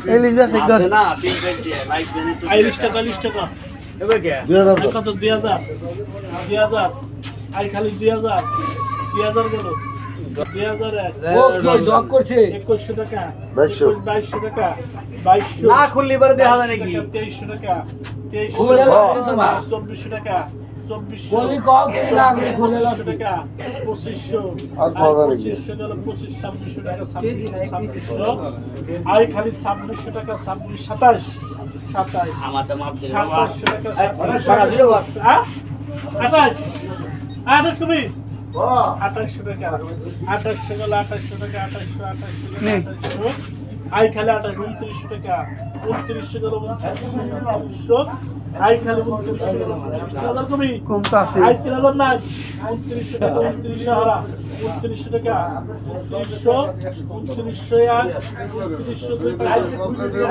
ইলিশ বেশ একদম না 320 লাইক দেনি তো 40 টাকা এবে কে 2000 কত 2000 আই খালি 2000 গেল 2001 ও কি জব করছে 2100 টাকা 2200 টাকা 2200 না খুললি পরে দেখা যায় নাকি 2300 টাকা 2400 টাকা 2400 বলি কও কি লাগবে খুলে লাগ 2500 টাকা 2500 আর পাওয়া যাবে কি? 2500 গেল 2600 টাকা 2600 আই খালি 2600 টাকা 27 আমার তো মাপ দিলে 2700 টাকা সারা দিও বাপ। 28 কবি 2800 টাকা 2800 গেল 2800 টাকা 2800 আই খালি 2900 টাকা 2900 গেল 2900 আই খালি 2900 গেল 3000 কবি কমতে আছে আই 3000 নাই 2900 টাকা 2900 হারা 2900 টাকা 2900 আর 2900